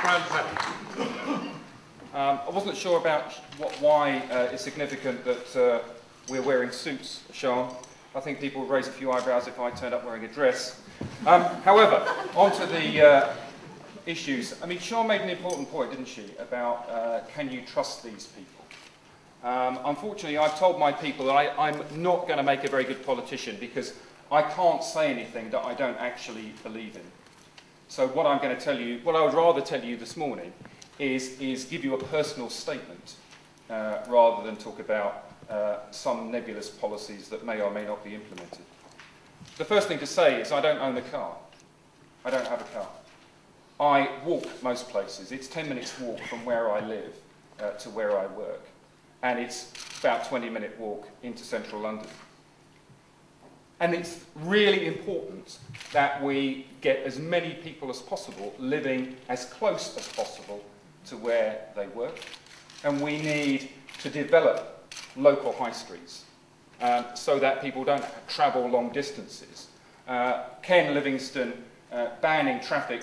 Crown Paddick. I wasn't sure about why it's significant that we're wearing suits, Sean. I think people would raise a few eyebrows if I turned up wearing a dress. However, on to the issues. I mean, Sean made an important point, didn't she, about can you trust these people? Unfortunately, I've told my people that I'm not going to make a very good politician because I can't say anything that I don't actually believe in. So what I'm going to tell you, what I would rather tell you this morning is give you a personal statement rather than talk about some nebulous policies that may or may not be implemented. The first thing to say is I don't own a car. I don't have a car. I walk most places. It's 10 minutes walk from where I live to where I work. And it's about a 20-minute walk into central London. And it's really important that we get as many people as possible living as close as possible to where they work. And we need to develop local high streets so that people don't travel long distances. Ken Livingstone banning traffic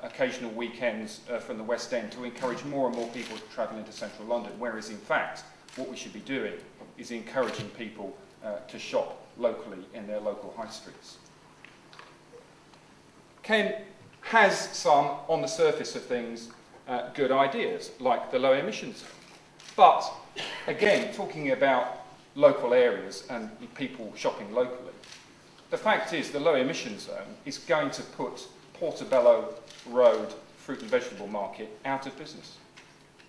occasional weekends from the West End to encourage more and more people to travel into central London, whereas in fact what we should be doing is encouraging people to shop locally in their local high streets. Ken has some, on the surface of things, good ideas, like the low emissions zone. But again, talking about local areas and people shopping locally, the fact is the low emission zone is going to put Portobello Road fruit and vegetable market out of business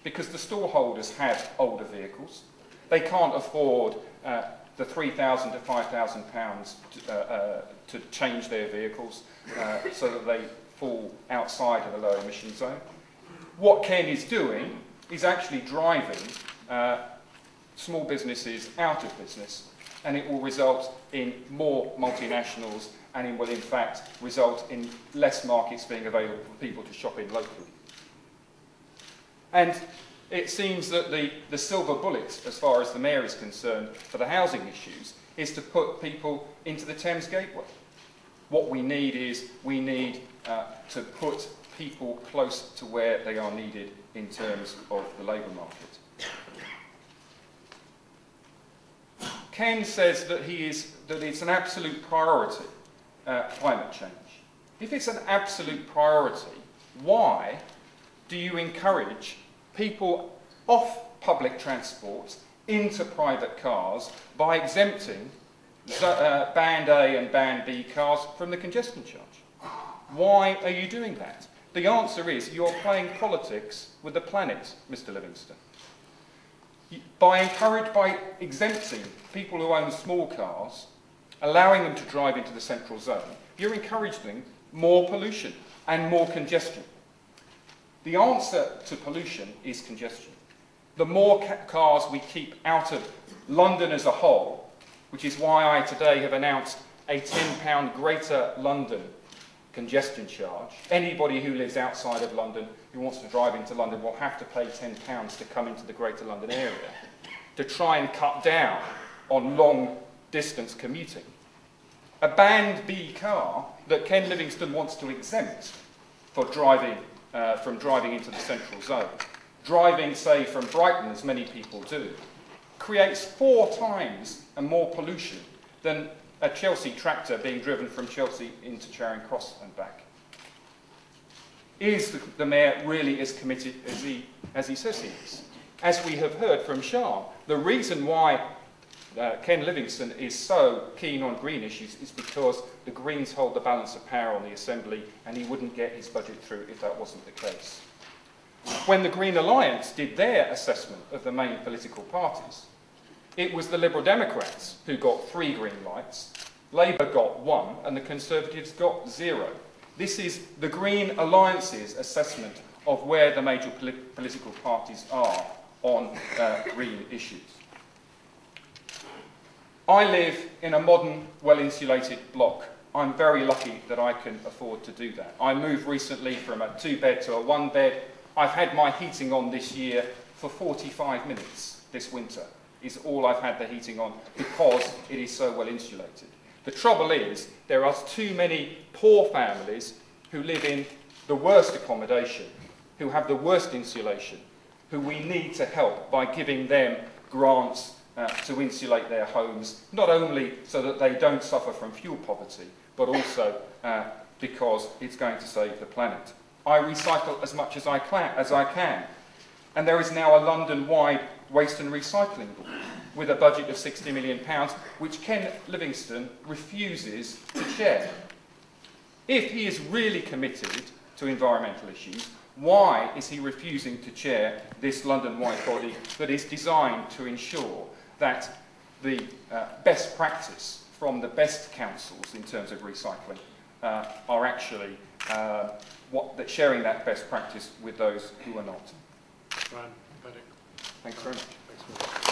because the stallholders have older vehicles. They can't afford the £3,000 to £5,000 to change their vehicles so that they fall outside of the low emission zone. What Ken is doing is actually driving small businesses out of business, and it will result in more multinationals and it will in fact result in less markets being available for people to shop in locally. And it seems that the silver bullet, as far as the Mayor is concerned, for the housing issues, is to put people into the Thames Gateway. What we need is, we need to put people close to where they are needed in terms of the labour market. Ken says that it's an absolute priority, climate change. If it's an absolute priority, why do you encourage people off public transport into private cars by exempting Band A and Band B cars from the congestion charge? Why are you doing that? The answer is you're playing politics with the planet, Mr. Livingstone. By exempting people who own small cars, allowing them to drive into the central zone, you're encouraging more pollution and more congestion. The answer to pollution is congestion. The more cars we keep out of London as a whole, which is why I today have announced a £10 Greater London congestion charge. Anybody who lives outside of London who wants to drive into London will have to pay £10 to come into the Greater London area to try and cut down on long distance commuting. A Band B car that Ken Livingstone wants to exempt for driving from driving into the central zone, driving, say, from Brighton, as many people do, creates 4 times more pollution than a Chelsea tractor being driven from Chelsea into Charing Cross and back. Is the Mayor really as committed as he says he is? As we have heard from Sean, the reason why Ken Livingstone is so keen on green issues is because the Greens hold the balance of power on the Assembly and he wouldn't get his budget through if that wasn't the case. When the Green Alliance did their assessment of the main political parties, it was the Liberal Democrats who got 3 green lights, Labour got 1 and the Conservatives got 0. This is the Green Alliance's assessment of where the major political parties are on green issues. I live in a modern, well-insulated block. I'm very lucky that I can afford to do that. I moved recently from a 2-bed to a 1-bed. I've had my heating on this year for 45 minutes this winter, is all I've had the heating on because it is so well insulated. The trouble is, there are too many poor families who live in the worst accommodation who have the worst insulation, who we need to help by giving them grants to insulate their homes, not only so that they don't suffer from fuel poverty, but also because it's going to save the planet. I recycle as much as I can. And there is now a London-wide waste and recycling board with a budget of £60 million, which Ken Livingstone refuses to chair. If he is really committed to environmental issues, why is he refusing to chair this London-wide body that is designed to ensure that the best practice from the best councils in terms of recycling are actually sharing that best practice with those who are not? Ryan, Paddick. Thanks very much. Thanks very much.